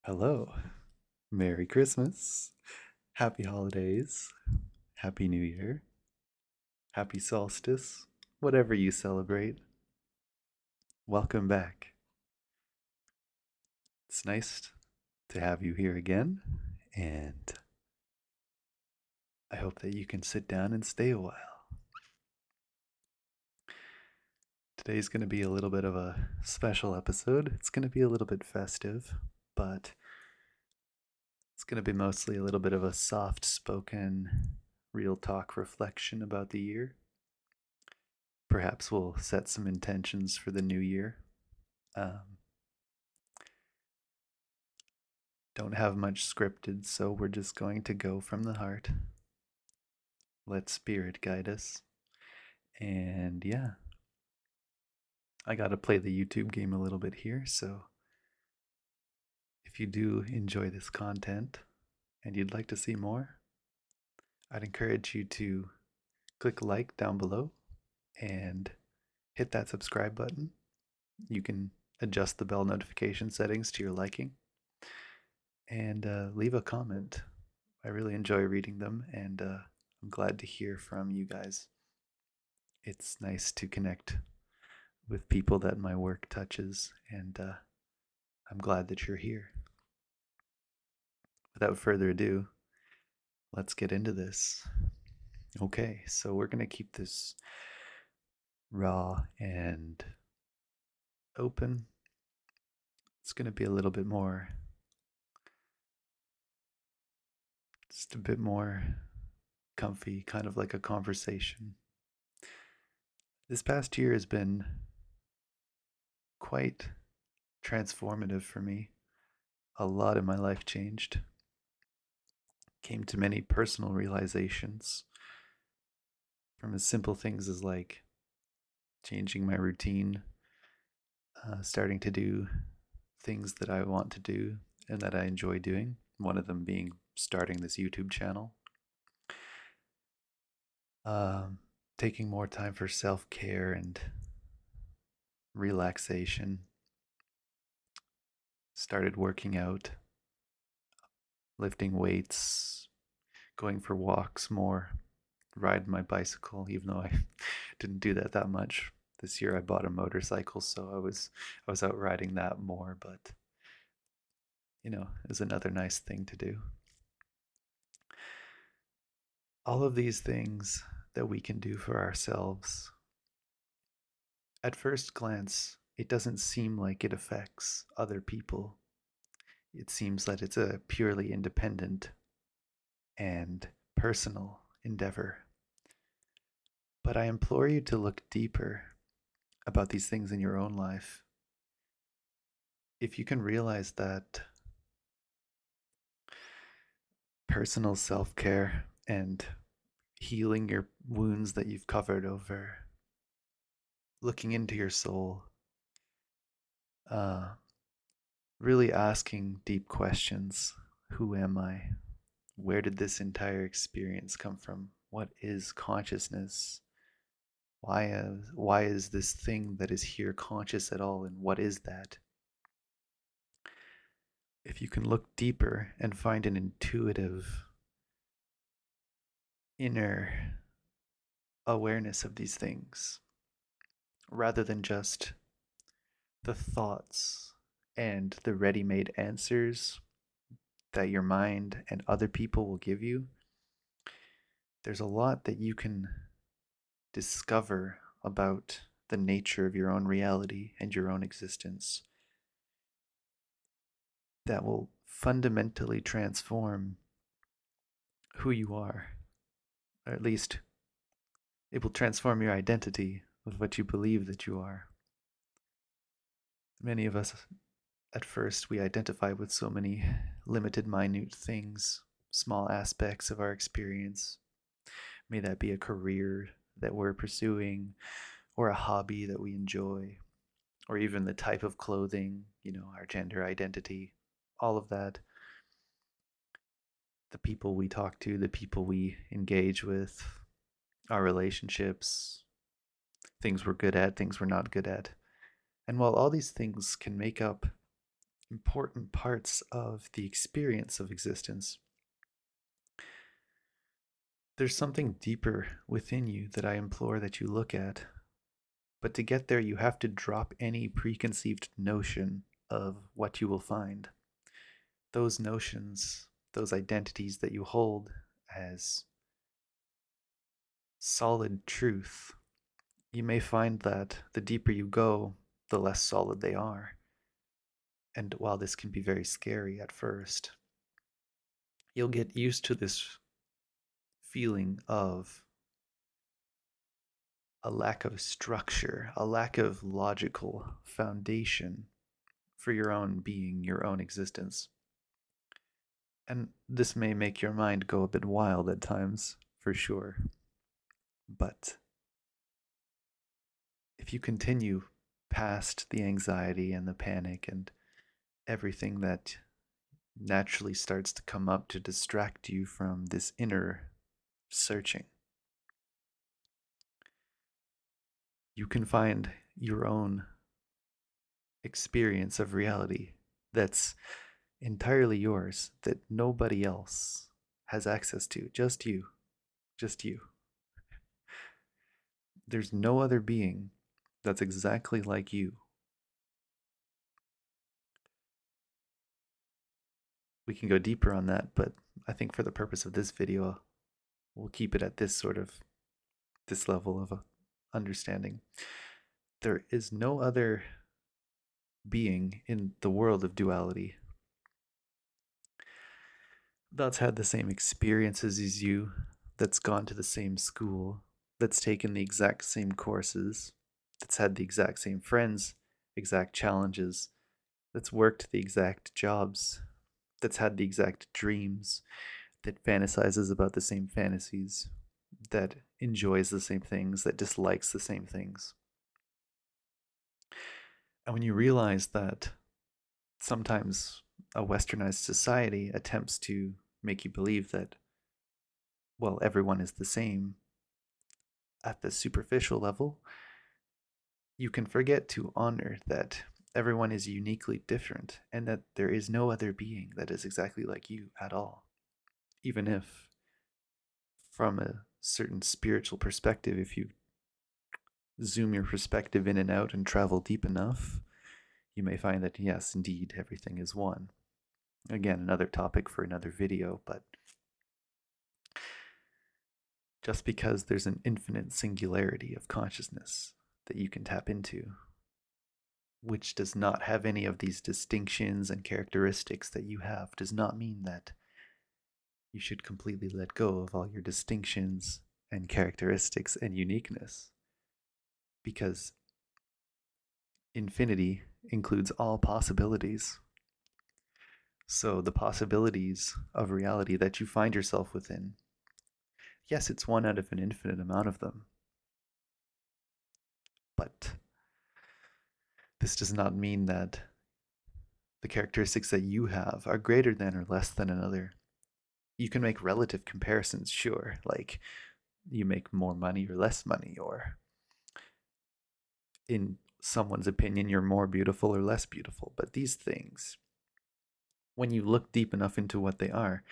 Hello. Merry Christmas. Happy holidays. Happy New Year. Happy solstice. Whatever you celebrate. Welcome back. It's nice to have you here again, and I hope that you can sit down and stay a while. Today's going to be a little bit of a special episode. It's going to be a little bit festive, but it's going to be mostly a little bit of a soft spoken, real talk reflection about the year. Perhaps we'll set some intentions for the new year. Um, don't have much scripted, so we're just going to go from the heart. Let spirit guide us. And yeah, I got to play the YouTube game a little bit here. So if you do enjoy this content and you'd like to see more, I'd encourage you to click like down below and hit that subscribe button. You can adjust the bell notification settings to your liking and leave a comment. I really enjoy reading them, and I'm glad to hear from you guys. It's nice to connect with people that my work touches, and I'm glad that you're here. Without further ado, let's get into this. Okay, so we're going to keep this raw and open. It's going to be a little bit more, just a bit more comfy, kind of like a conversation. This past year has been quite transformative for me. A lot in my life changed. Came to many personal realizations from as simple things as like changing my routine, starting to do things that I want to do and that I enjoy doing. One of them being starting this YouTube channel. Um, Taking more time for self care and relaxation. Started working out, lifting weights, going for walks more, ride my bicycle, even though I didn't do that much. This year I bought a motorcycle, so I was out riding that more, but it was another nice thing to do. All of these things that we can do for ourselves, at first glance, it doesn't seem like it affects other people. It seems that it's a purely independent and personal endeavor. But I implore you to look deeper about these things in your own life. If you can realize that personal self care and healing your wounds that you've covered over, looking into your soul, uh, really asking deep questions. Who am I? Where did this entire experience come from? What is consciousness? Why is this thing that is here conscious at all, and what is that? If you can look deeper and find an intuitive inner awareness of these things, rather than just the thoughts and the ready made answers that your mind and other people will give you, there's a lot that you can discover about the nature of your own reality and your own existence that will fundamentally transform who you are, or at least it will transform your identity of what you believe that you are. Many of us, at first, we identify with so many limited, minute things, small aspects of our experience. May that be a career that we're pursuing, or a hobby that we enjoy, or even the type of clothing, our gender identity, all of that. The people we talk to, the people we engage with, our relationships, things we're good at, things we're not good at. And while all these things can make up important parts of the experience of existence. There's something deeper within you that I implore that you look at. But to get there, you have to drop any preconceived notion of what you will find. Those notions, those identities that you hold as solid truth, you may find that the deeper you go, the less solid they are. And while this can be very scary at first, you'll get used to this feeling of a lack of structure, a lack of logical foundation for your own being, your own existence. And this may make your mind go a bit wild at times, for sure. But if you continue past the anxiety and the panic and everything that naturally starts to come up to distract you from this inner searching, you can find your own experience of reality that's entirely yours, that nobody else has access to. Just you. Just you. There's no other being that's exactly like you. We can go deeper on that, but I think for the purpose of this video, we'll keep it at this level of understanding. There is no other being in the world of duality that's had the same experiences as you, that's gone to the same school, that's taken the exact same courses, that's had the exact same friends, exact challenges, that's worked the exact jobs, that's had the exact dreams, that fantasizes about the same fantasies, that enjoys the same things, that dislikes the same things. And when you realize that sometimes a westernized society attempts to make you believe that, well, everyone is the same at the superficial level, you can forget to honor that everyone is uniquely different and that there is no other being that is exactly like you at all. Even if, from a certain spiritual perspective, if you zoom your perspective in and out and travel deep enough, you may find that, yes, indeed, everything is one. Again, another topic for another video, but just because there's an infinite singularity of consciousness that you can tap into, which does not have any of these distinctions and characteristics that you have, does not mean that you should completely let go of all your distinctions and characteristics and uniqueness, because infinity includes all possibilities. So the possibilities of reality that you find yourself within, yes, it's one out of an infinite amount of them, but this does not mean that the characteristics that you have are greater than or less than another. You can make relative comparisons, sure, like you make more money or less money, or in someone's opinion, you're more beautiful or less beautiful. But these things, when you look deep enough into what they are,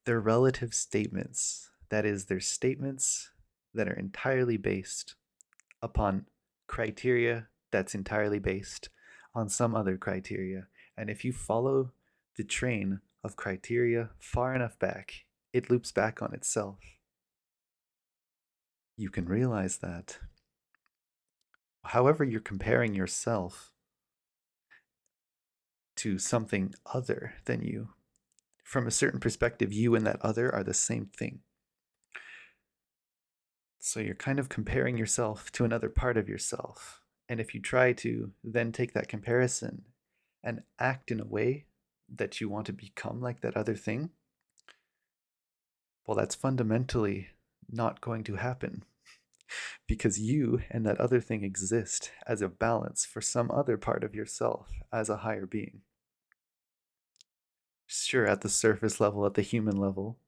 they're relative statements. That is, they're statements that are entirely based upon criteria that's entirely based on some other criteria. And if you follow the train of criteria far enough back, it loops back on itself. You can realize that however you're comparing yourself to something other than you, from a certain perspective, you and that other are the same thing. So you're kind of comparing yourself to another part of yourself. And if you try to then take that comparison and act in a way that you want to become like that other thing, well, that's fundamentally not going to happen, because you and that other thing exist as a balance for some other part of yourself as a higher being. Sure, at the surface level, at the human level,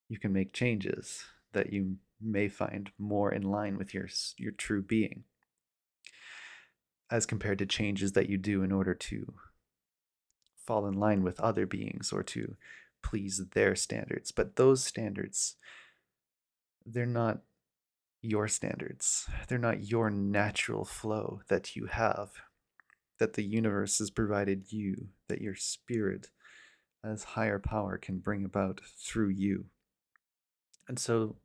you can make changes that you may find more in line with your true being, as compared to changes that you do in order to fall in line with other beings or to please their standards. But those standards, they're not your standards. They're not your natural flow that you have, that the universe has provided you, that your spirit as higher power can bring about through you. And so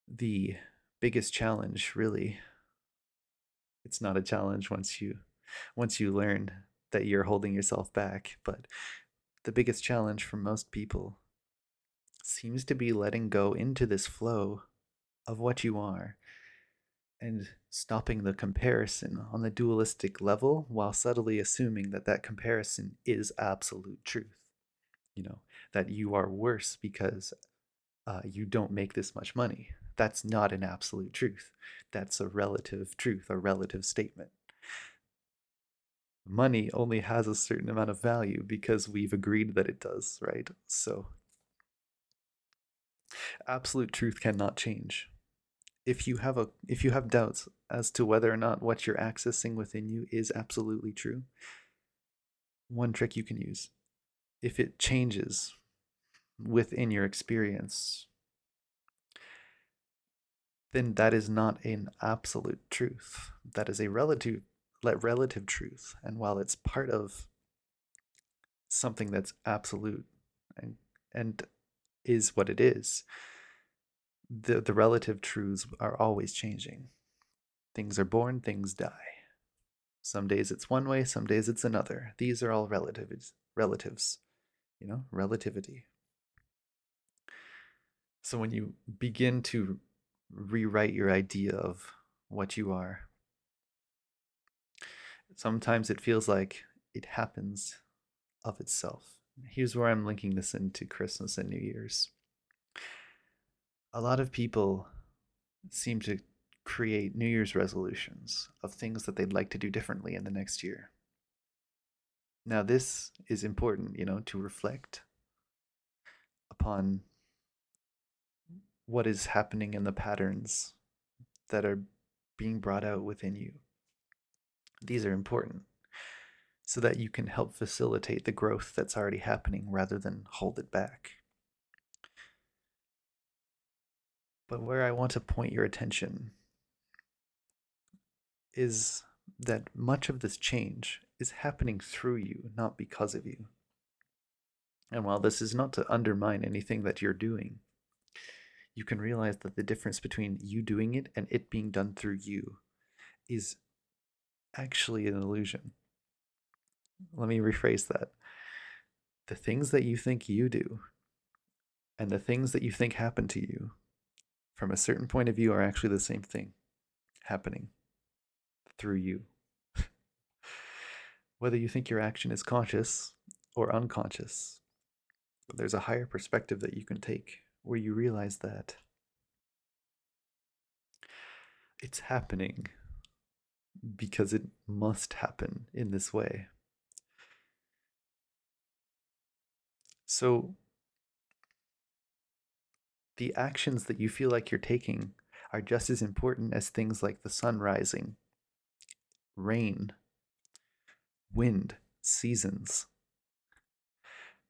the biggest challenge, really, it's not a challenge once you learn that you're holding yourself back, but the biggest challenge for most people seems to be letting go into this flow of what you are and stopping the comparison on the dualistic level while subtly assuming that that comparison is absolute truth. You know, that you are worse because you don't make this much money. That's not an absolute truth. That's a relative truth, a relative statement. Money only has a certain amount of value because we've agreed that it does, right? So, absolute truth cannot change. If you have doubts as to whether or not what you're accessing within you is absolutely true, one trick you can use. If it changes within your experience, then that is not an absolute truth. That is a relative truth. And while it's part of something that's absolute and and is what it is, the relative truths are always changing. Things are born, things die. Some days it's one way, some days it's another. These are all relatives, relativity. So when you begin to rewrite your idea of what you are, sometimes it feels like it happens of itself. Here's where I'm linking this into Christmas and New Year's. A lot of people seem to create New Year's resolutions of things that they'd like to do differently in the next year. Now, this is important, to reflect upon what is happening in the patterns that are being brought out within you. These are important so that you can help facilitate the growth that's already happening rather than hold it back. But where I want to point your attention is that much of this change is happening through you, not because of you. And while this is not to undermine anything that you're doing, you can realize that the difference between you doing it and it being done through you is actually an illusion. Let me rephrase that. The things that you think you do and the things that you think happen to you from a certain point of view are actually the same thing happening through you. Whether you think your action is conscious or unconscious, there's a higher perspective that you can take where you realize that it's happening because it must happen in this way. So, the actions that you feel like you're taking are just as important as things like the sun rising, rain, wind, seasons,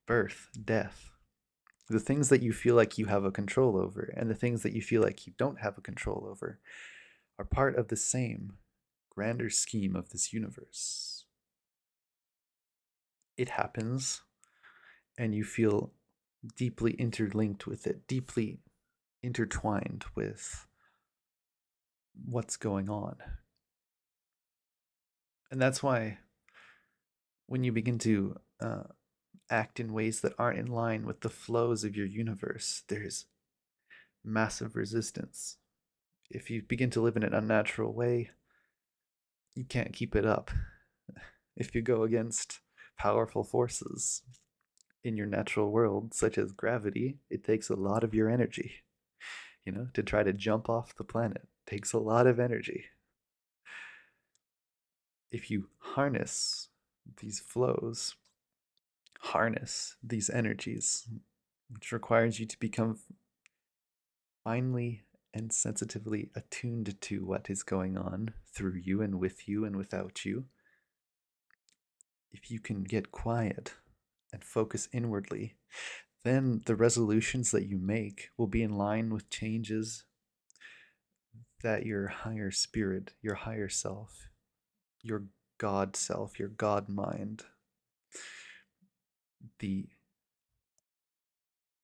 birth, death. The things that you feel like you have a control over and the things that you feel like you don't have a control over are part of the same grander scheme of this universe. It happens, and you feel deeply interlinked with it, deeply intertwined with what's going on. And that's why when you begin to act in ways that aren't in line with the flows of your universe, there's massive resistance. If you begin to live in an unnatural way, you can't keep it up. If you go against powerful forces in your natural world, such as gravity, it takes a lot of your energy. To try to jump off the planet takes a lot of energy. If you harness these flows, harness these energies, which requires you to become finely and sensitively attuned to what is going on through you and with you and without you, if you can get quiet and focus inwardly, then the resolutions that you make will be in line with changes that your higher spirit, your higher self, your God self, your God mind, the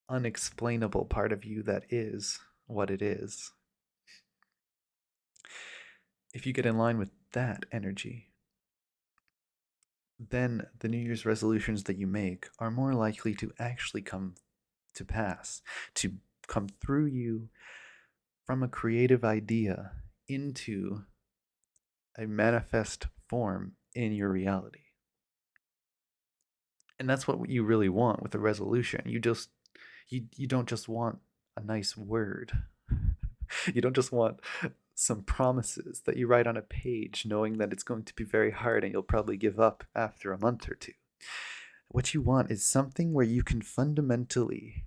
unexplainable part of you that is what it is. If you get in line with that energy, then the New Year's resolutions that you make are more likely to actually come to pass, to come through you from a creative idea into a manifest form in your reality. And that's what you really want with a resolution. You don't just want a nice word. You don't just want some promises that you write on a page knowing that it's going to be very hard and you'll probably give up after a month or two. What you want is something where you can fundamentally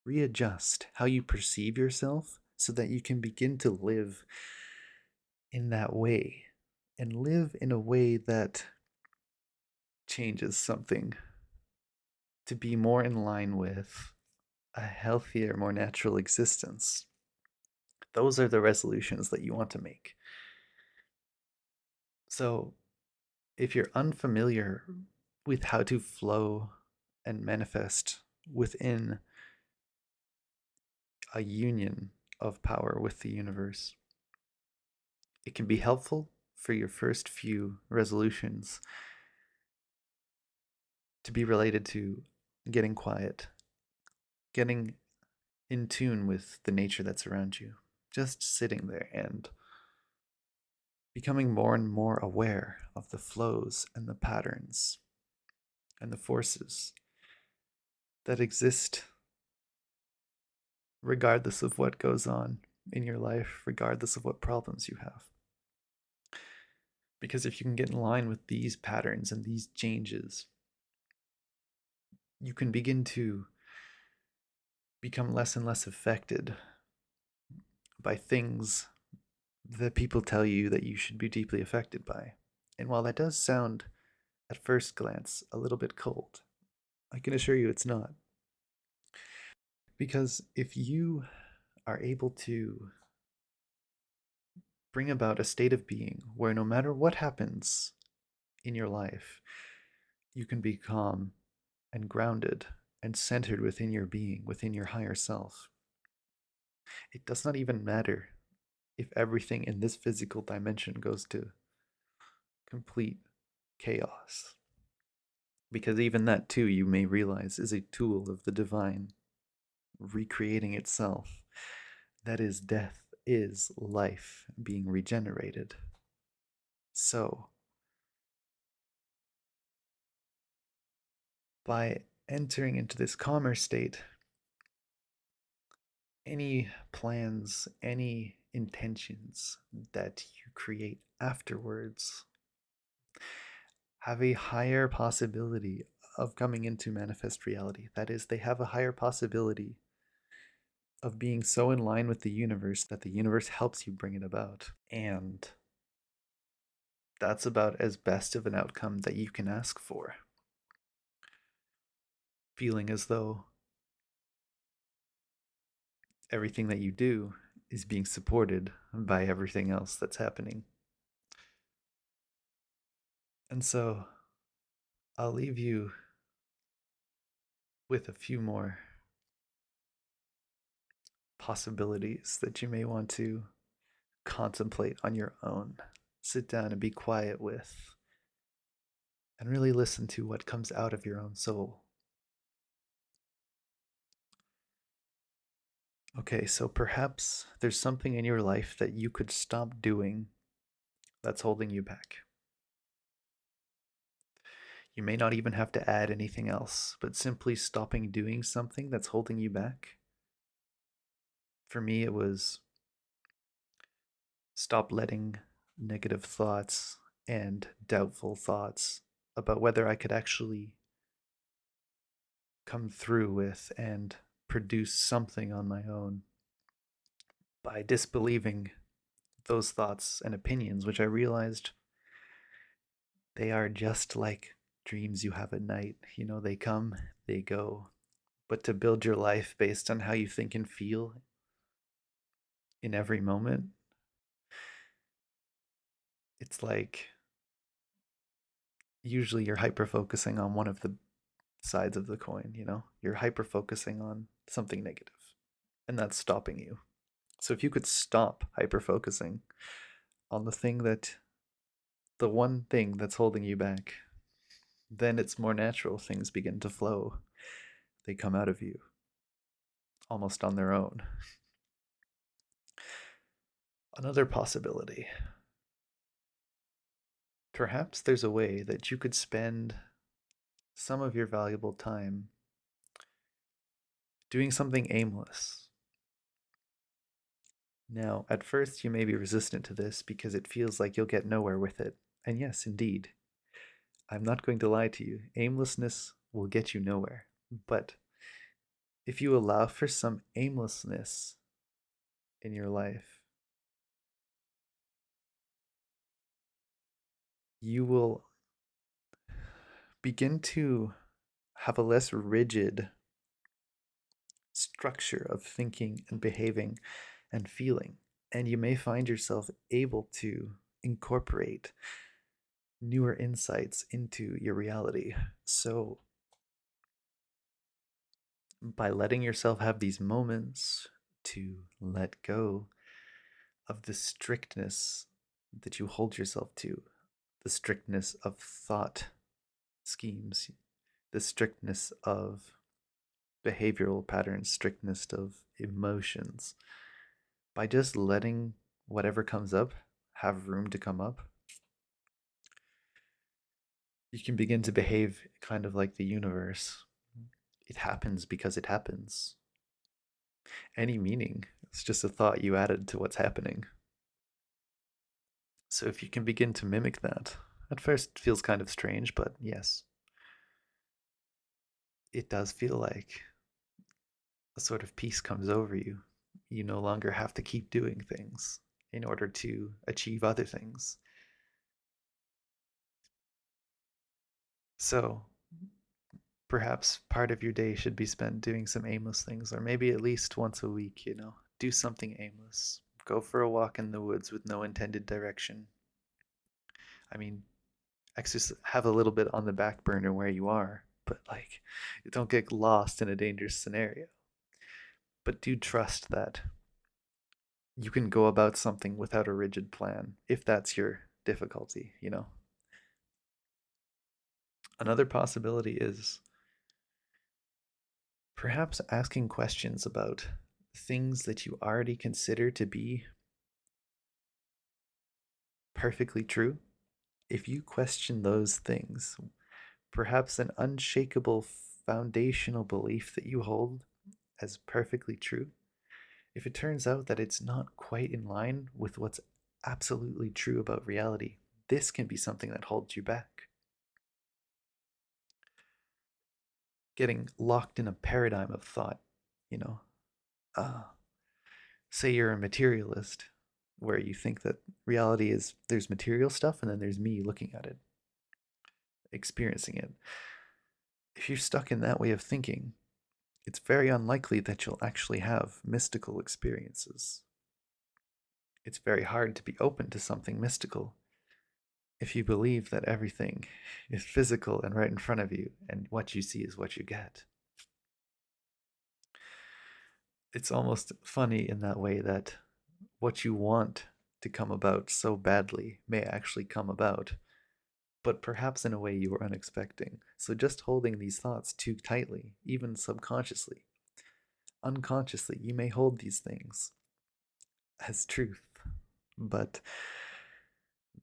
readjust how you perceive yourself so that you can begin to live in that way and live in a way that changes something to be more in line with a healthier, more natural existence. Those are the resolutions that you want to make. So, if you're unfamiliar with how to flow and manifest within a union of power with the universe, it can be helpful for your first few resolutions to be related to getting quiet, getting in tune with the nature that's around you, just sitting there and becoming more and more aware of the flows and the patterns and the forces that exist regardless of what goes on in your life, regardless of what problems you have. Because if you can get in line with these patterns and these changes, you can begin to become less and less affected by things that people tell you that you should be deeply affected by. And while that does sound, at first glance, a little bit cold, I can assure you it's not. Because if you are able to bring about a state of being where no matter what happens in your life, you can be calm and grounded and centered within your being, within your higher self, it does not even matter if everything in this physical dimension goes to complete chaos. Because even that, too, you may realize is a tool of the divine recreating itself. That is, death is life being regenerated. So, by entering into this calmer state, any plans, any intentions that you create afterwards have a higher possibility of coming into manifest reality. That is, they have a higher possibility of being so in line with the universe that the universe helps you bring it about. And that's about as best of an outcome that you can ask for. Feeling as though everything that you do is being supported by everything else that's happening. And so I'll leave you with a few more possibilities that you may want to contemplate on your own. Sit down and be quiet with, and really listen to what comes out of your own soul. Okay, so perhaps there's something in your life that you could stop doing that's holding you back. You may not even have to add anything else, but simply stopping doing something that's holding you back. For me, it was stop letting negative thoughts and doubtful thoughts about whether I could actually come through with and produce something on my own by disbelieving those thoughts and opinions, which I realized They are just like dreams you have at night. They come, they go. But to build your life based on how you think and feel in every moment, it's like usually you're hyper focusing on one of the sides of the coin. You're hyper focusing on something negative, and that's stopping you. So if you could stop hyper focusing on the one thing that's holding you back, then it's more natural. Things begin to flow, they come out of you almost on their own. Another possibility, perhaps there's a way that you could spend some of your valuable time doing something aimless. Now, at first, you may be resistant to this because it feels like you'll get nowhere with it. And yes, indeed, I'm not going to lie to you, aimlessness will get you nowhere. But if you allow for some aimlessness in your life, you will begin to have a less rigid structure of thinking and behaving and feeling. And you may find yourself able to incorporate newer insights into your reality. So, by letting yourself have these moments to let go of the strictness that you hold yourself to, the strictness of thought schemes, the strictness of behavioral patterns, strictness of emotions, by just letting whatever comes up have room to come up, you can begin to behave kind of like the universe. It happens because it happens. Any meaning, it's just a thought you added to what's happening. So if you can begin to mimic that, at first it feels kind of strange, but yes, it does feel like a sort of peace comes over you. You no longer have to keep doing things in order to achieve other things. So perhaps part of your day should be spent doing some aimless things, or maybe at least once a week. Do something aimless. Go for a walk in the woods with no intended direction. I mean, have a little bit on the back burner where you are, but like, don't get lost in a dangerous scenario. But do trust that you can go about something without a rigid plan if that's your difficulty. Another possibility is perhaps asking questions about things that you already consider to be perfectly true. If you question those things, perhaps an unshakable foundational belief that you hold as perfectly true, if it turns out that it's not quite in line with what's absolutely true about reality, this can be something that holds you back. Getting locked in a paradigm of thought, you know. Uh, Say you're a materialist, where you think that reality is there's material stuff and then there's me looking at it, experiencing it. If you're stuck in that way of thinking, it's very unlikely that you'll actually have mystical experiences. It's very hard to be open to something mystical if you believe that everything is physical and right in front of you, and what you see is what you get. It's almost funny in that way that what you want to come about so badly may actually come about, but perhaps in a way you were unexpecting. So just holding these thoughts too tightly, even subconsciously, unconsciously, you may hold these things as truth, but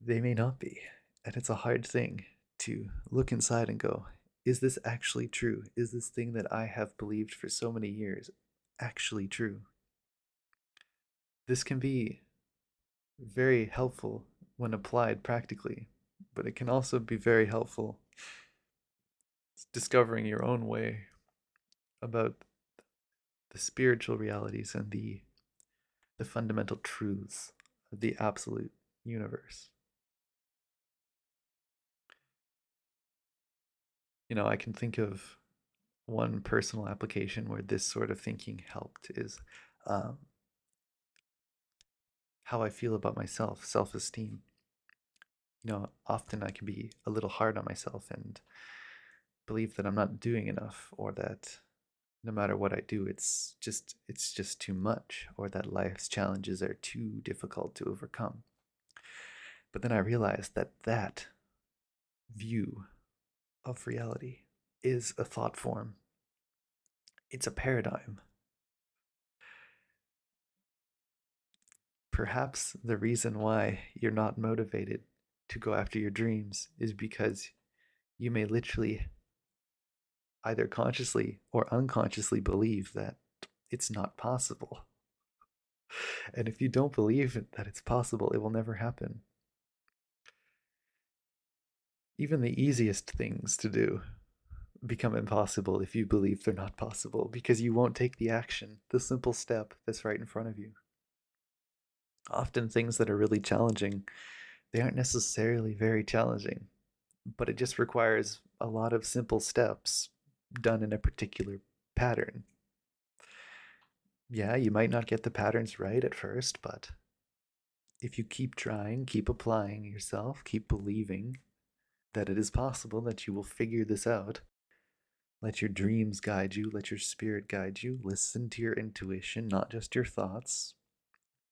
they may not be. And it's a hard thing to look inside and go, is this actually true? Is this thing that I have believed for so many years actually true? This can be very helpful when applied practically, but it can also be very helpful discovering your own way about the spiritual realities and the fundamental truths of the absolute universe. I can think of one personal application where this sort of thinking helped is um, how I feel about myself, self esteem. Often I can be a little hard on myself and believe that I'm not doing enough, or that no matter what I do, it's just too much, or that life's challenges are too difficult to overcome. But then I realized that that view of reality is a thought form. It's a paradigm. Perhaps the reason why you're not motivated to go after your dreams is because you may literally either consciously or unconsciously believe that it's not possible. And if you don't believe that it's possible, it will never happen. Even the easiest things to do become impossible if you believe they're not possible, because you won't take the action, the simple step that's right in front of you. Often things that are really challenging, they aren't necessarily very challenging, but it just requires a lot of simple steps done in a particular pattern. Yeah, you might not get the patterns right at first, but if you keep trying, keep applying yourself, keep believing that it is possible that you will figure this out, let your dreams guide you, let your spirit guide you, listen to your intuition, not just your thoughts.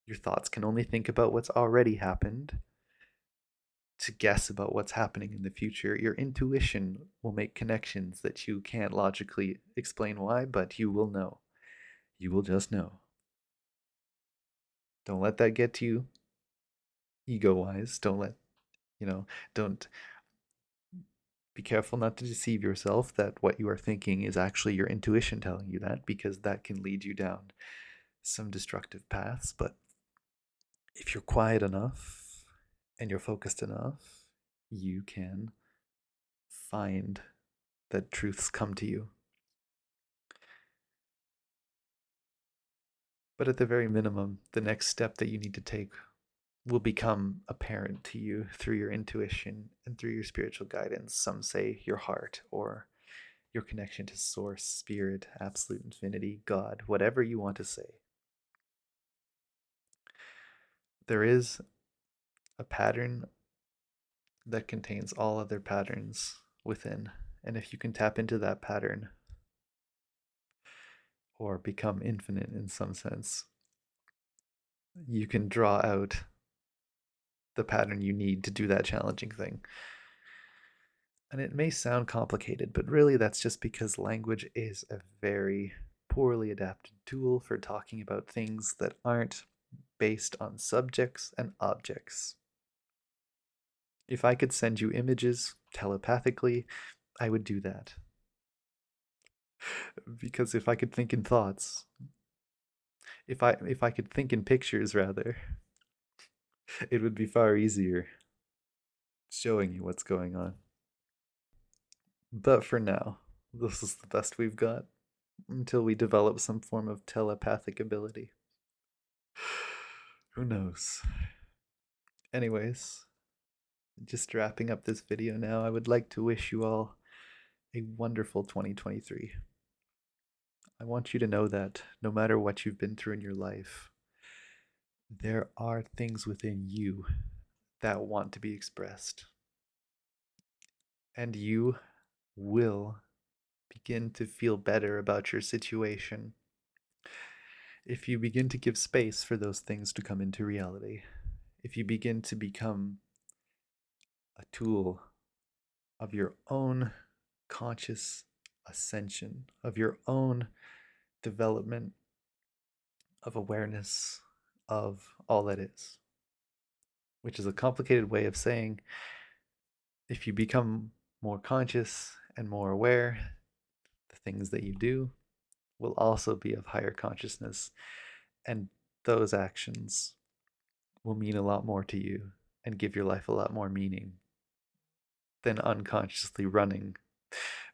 Your thoughts can only think about what's already happened to guess about what's happening in the future. Your intuition will make connections that you can't logically explain why, but you will know. You will just know. Don't let that get to you ego wise. You know, don't be careful not to deceive yourself that what you are thinking is actually your intuition telling you that, because that can lead you down some destructive paths. But if you're quiet enough and you're focused enough, you can find that truths come to you. But at the very minimum, the next step that you need to take will become apparent to you through your intuition and through your spiritual guidance. Some say your heart, or your connection to source, spirit, absolute infinity, God, whatever you want to say. There is a pattern that contains all other patterns within. And if you can tap into that pattern, or become infinite in some sense, you can draw out the pattern you need to do that challenging thing. And it may sound complicated, but really that's just because language is a very poorly adapted tool for talking about things that aren't based on subjects and objects. If I could send you images telepathically, I would do that. Because if I could think in thoughts, if I could think in pictures rather, it would be far easier showing you what's going on. But for now, this is the best we've got until we develop some form of telepathic ability. Who knows? Anyways, just wrapping up this video now, I would like to wish you all a wonderful 2023. I want you to know that no matter what you've been through in your life, there are things within you that want to be expressed. And you will begin to feel better about your situation if you begin to give space for those things to come into reality. If you begin to become a tool of your own conscious ascension, of your own development of awareness of all that is, which is a complicated way of saying if you become more conscious and more aware, the things that you do will also be of higher consciousness, and those actions will mean a lot more to you and give your life a lot more meaning than unconsciously running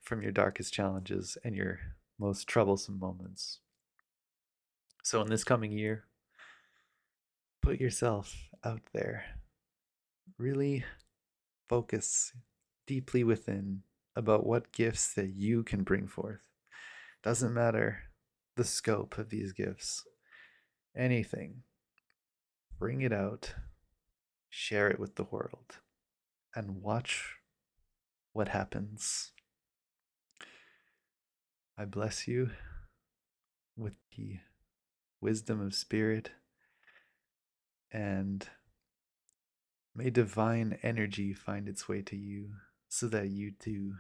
from your darkest challenges and your most troublesome moments. So, in this coming year, put yourself out there. Really focus deeply within about what gifts that you can bring forth. Doesn't matter the scope of these gifts, anything. Bring it out, share it with the world, and watch what happens. I bless you with the wisdom of spirit, and may divine energy find its way to you so that you too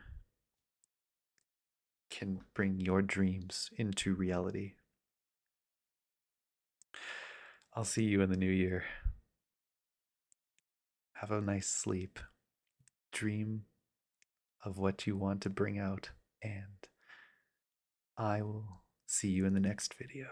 can bring your dreams into reality. I'll see you in the new year. Have a nice sleep. Dream of what you want to bring out, and I will see you in the next video.